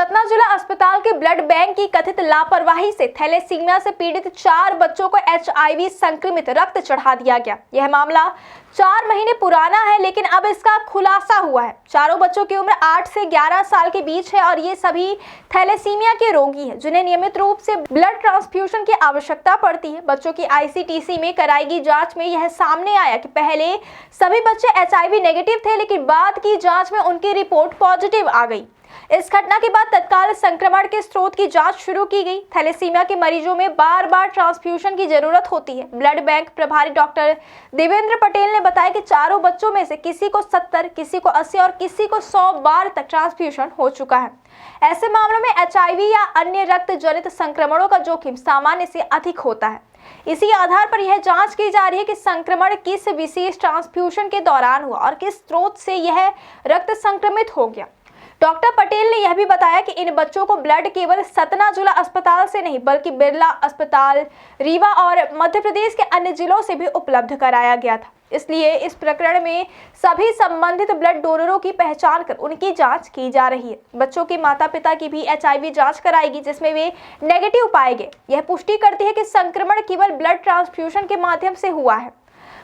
सतना जिला अस्पताल के ब्लड बैंक की कथित लापरवाही से थैलेसीमिया से पीड़ित 4 बच्चों को HIV संक्रमित रक्त चढ़ा दिया गया। यह मामला 4 महीने पुराना है, लेकिन अब इसका खुलासा हुआ है। चारों बच्चों की उम्र 8 से 11 साल के बीच है और ये सभी थैलेसीमिया के रोगी हैं, जिन्हें नियमित रूप से ब्लड ट्रांसफ्यूजन की आवश्यकता पड़ती है। बच्चों की ICTC में कराई गई जांच में यह सामने आया कि पहले सभी बच्चे HIV नेगेटिव थे, लेकिन बाद की जांच में उनकी रिपोर्ट पॉजिटिव आ गई। इस घटना के बाद तत्काल संक्रमण के स्रोत की जांच शुरू की गई। थैलेसीमिया के मरीजों में बार बार ट्रांसफ्यूजन की जरूरत होती है। ब्लड बैंक प्रभारी डॉक्टर देवेंद्र पटेल ने बताया कि चारों बच्चों में से किसी को 70, किसी को 80 और किसी को 100 बार तक ट्रांसफ्यूजन हो चुका है। ऐसे मामलों में HIV या अन्य रक्त जनित संक्रमणों का जोखिम सामान्य से अधिक होता है। इसी आधार पर यह जांच की जा रही है कि संक्रमण किस विशेष ट्रांसफ्यूजन के दौरान हुआ और किस स्रोत से यह रक्त संक्रमित हो गया। डॉक्टर पटेल ने यह भी बताया कि इन बच्चों को ब्लड केवल सतना जिला अस्पताल से नहीं, बल्कि बिरला अस्पताल, रीवा और मध्य प्रदेश के अन्य जिलों से भी उपलब्ध कराया गया था। इसलिए इस प्रकरण में सभी संबंधित ब्लड डोनरों की पहचान कर उनकी जांच की जा रही है। बच्चों के माता पिता की भी HIV जांच कराएगी, जिसमें वे नेगेटिव पाए गए। यह पुष्टि करती है कि संक्रमण केवल ब्लड ट्रांसफ्यूजन के माध्यम से हुआ है।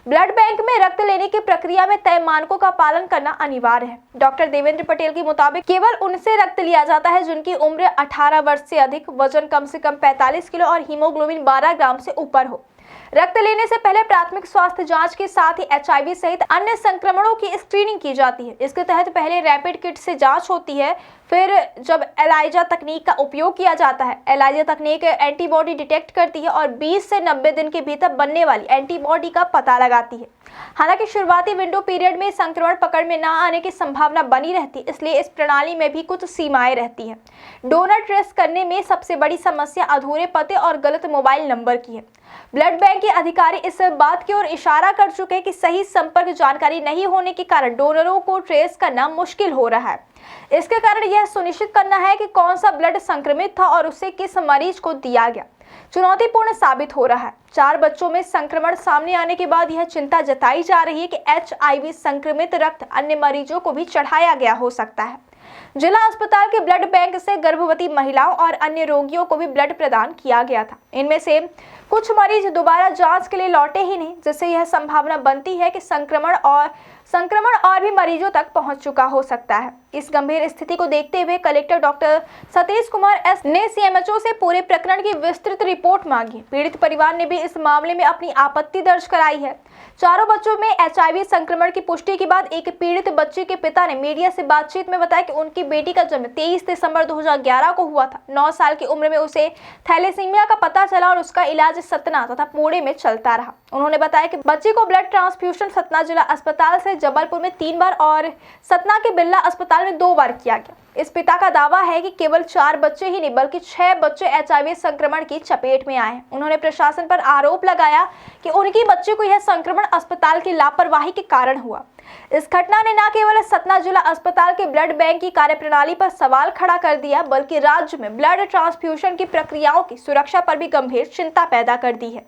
ब्लड बैंक में रक्त लेने की प्रक्रिया में तय मानकों का पालन करना अनिवार्य है। डॉक्टर देवेंद्र पटेल के मुताबिक केवल उनसे रक्त लिया जाता है जिनकी उम्र 18 वर्ष से अधिक, वजन कम से कम 45 किलो और हीमोग्लोबिन 12 ग्राम से ऊपर हो। रक्त लेने से पहले प्राथमिक स्वास्थ्य जांच के साथ ही HIV सहित अन्य संक्रमणों की स्क्रीनिंग की जाती है। इसके तहत पहले रैपिड किट से जांच होती है, फिर जब एलाइजा तकनीक का उपयोग किया जाता है। एलाइजा तकनीक एंटीबॉडी डिटेक्ट करती है और 20 से 90 दिन के भीतर बनने वाली एंटीबॉडी का पता लगाती है। हालांकि शुरुआती विंडो पीरियड में संक्रमण पकड़ में न आने की संभावना बनी रहती है, इसलिए इस प्रणाली में भी कुछ सीमाएं रहती हैं। डोनर ट्रेस करने में सबसे बड़ी समस्या अधूरे पते और गलत मोबाइल नंबर की है। ब्लड बैंक के अधिकारी इस बात की ओर इशारा कर चुके हैं कि सही संपर्क जानकारी नहीं होने के कारण डोनरों को ट्रेस करना मुश्किल हो रहा है। इसके कारण यह सुनिश्चित करना है कि कौन सा ब्लड संक्रमित था और उसे किस मरीज को दिया गया, चुनौतीपूर्ण साबित हो रहा है। 4 बच्चों में संक्रमण सामने आने के बाद यह चिंता जताई जा रही है कि HIV संक्रमित रक्त अन्य मरीजों को भी चढ़ाया गया हो सकता है। जिला अस्पताल के ब्लड बैंक से गर्भवती महिलाओं और अन्य रोगियों को भी ब्लड प्रदान किया गया था। इनमें से कुछ मरीज दोबारा जांच के लिए लौटे ही नहीं, जिससे यह संभावना बनती है कि संक्रमण और भी मरीजों तक पहुंच चुका हो सकता है। इस गंभीर स्थिति को देखते हुए collector doctor Satish Kumar S ने CMHO से पूरे प्रकरण की विस्तृत रिपोर्ट मांगी। पीड़ित परिवार ने भी इस मामले में अपनी आपत्ति दर्ज कराई है। चारों बच्चों में HIV संक्रमण की पुष्टि के बाद एक पीड़ित बच्चे के पिता ने मीडिया से बातचीत में बताया कि उनकी बेटी का जन्म 23 दिसंबर 2011 को हुआ था। 9 साल की उम्र में उसे थैलेसीमिया का पता चला और उसका इलाज सतना तथा पुणे में चलता रहा। उन्होंने बताया कि बच्चे को ब्लड ट्रांसफ्यूजन सतना जिला अस्पताल से जबलपुर में 3 बार और सतना के बिरला अस्पताल में 2 बार किया गया। इस पिता का दावा है कि केवल 4 बच्चे ही नहीं, बल्कि 6 बच्चे HIV संक्रमण की चपेट में आए हैं। उन्होंने प्रशासन पर आरोप लगाया कि उनकी बच्चे को यह संक्रमण अस्पताल की लापरवाही के कारण हुआ। इस घटना ने न केवल सतना जिला अस्पताल के ब्लड बैंक की कार्यप्रणाली पर सवाल खड़ा कर दिया, बल्कि राज्य में ब्लड ट्रांसफ्यूजन की प्रक्रियाओं की सुरक्षा पर भी गंभीर चिंता पैदा कर दी है।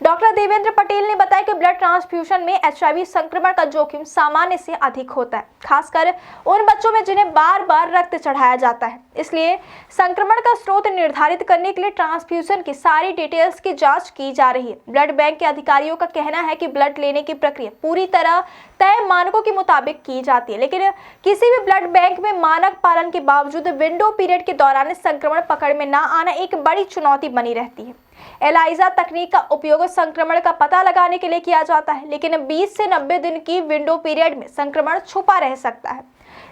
डॉक्टर देवेंद्र पटेल ने बताया कि ब्लड ट्रांसफ्यूजन में HIV संक्रमण का जोखिम सामान्य से अधिक होता है, खासकर उन बच्चों में जिन्हें बार बार रक्त चढ़ाया जाता है। इसलिए संक्रमण का स्रोत निर्धारित करने के लिए ट्रांसफ्यूजन की सारी डिटेल्स की जांच की जा रही है। ब्लड बैंक के अधिकारियों का कहना है कि ब्लड लेने की प्रक्रिया पूरी तरह तय मानकों के मुताबिक की जाती है, लेकिन किसी भी ब्लड बैंक में मानक पालन के बावजूद विंडो पीरियड के दौरान संक्रमण पकड़ में न आना एक बड़ी चुनौती बनी रहती है। एलाइजा तकनीक का उपयोग संक्रमण का पता लगाने के लिए किया जाता है, लेकिन 20 से 90 दिन की विंडो पीरियड में संक्रमण छुपा रह सकता है।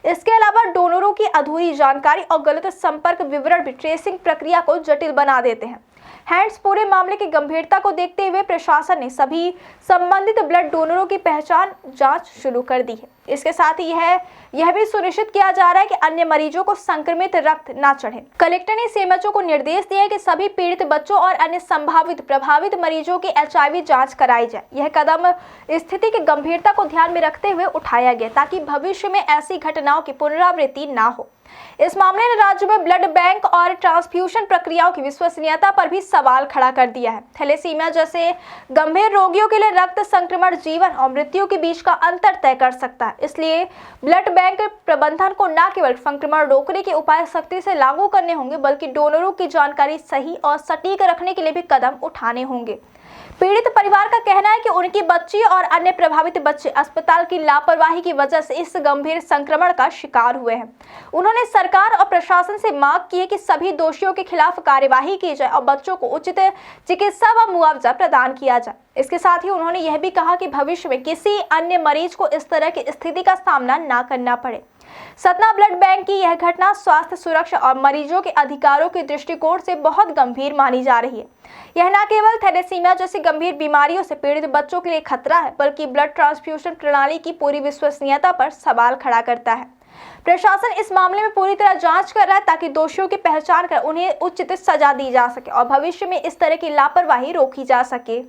इसके अलावा डोनरों की अधूरी जानकारी और गलत संपर्क विवरण भी ट्रेसिंग प्रक्रिया को जटिल बना देते हैं। हैंड्स पूरे मामले की गंभीरता को देखते हुए प्रशासन ने सभी संबंधित ब्लड डोनरों की पहचान जांच शुरू कर दी है। इसके साथ ही यह भी सुनिश्चित किया जा रहा है कि अन्य मरीजों को संक्रमित रक्त न चढ़े। कलेक्टर ने CMHO को निर्देश दिया है कि सभी पीड़ित बच्चों और अन्य संभावित प्रभावित मरीजों की HIV जांच कराई जाए। यह कदम स्थिति की गंभीरता को ध्यान में रखते हुए उठाया गया, ताकि भविष्य में ऐसी घटनाओं की पुनरावृत्ति न हो। इस मामले ने राज्य में ब्लड बैंक और ट्रांसफ्यूजन प्रक्रियाओं की विश्वसनीयता पर भी सवाल खड़ा कर दिया है। थैलेसीमिया जैसे गंभीर रोगियों के लिए रक्त संक्रमण जीवन और मृत्यु के बीच का अंतर तय कर सकता है। इसलिए ब्लड बैंक प्रबंधन को न केवल संक्रमण रोकने के उपाय सख्ती से लागू करने होंगे, बल्कि डोनरों की जानकारी सही और सटीक रखने के लिए भी कदम उठाने होंगे। पीड़ित परिवार का कहना है कि उनकी बच्ची और अन्य प्रभावित बच्चे अस्पताल की लापरवाही की वजह से इस गंभीर संक्रमण का शिकार हुए हैं। उन्होंने सरकार और प्रशासन से मांग की है कि सभी दोषियों के खिलाफ कार्यवाही की जाए और बच्चों को उचित चिकित्सा व मुआवजा प्रदान किया जाए। इसके साथ ही उन्होंने यह भी कहा कि भविष्य में किसी अन्य मरीज को इस तरह की स्थिति का सामना न करना पड़े। सतना ब्लड बैंक की यह घटना स्वास्थ्य सुरक्षा और मरीजों के अधिकारों के दृष्टिकोण से बहुत गंभीर मानी जा रही है। यह न केवल थैलेसीमिया जैसी गंभीर बीमारियों से पीड़ित बच्चों के लिए खतरा है, बल्कि ब्लड ट्रांसफ्यूजन प्रणाली की पूरी विश्वसनीयता पर सवाल खड़ा करता है। प्रशासन इस मामले में पूरी तरह जांच कर रहा है ताकि दोषियों की पहचान कर उन्हें उचित सजा दी जा सके और भविष्य में इस तरह की लापरवाही रोकी जा सके।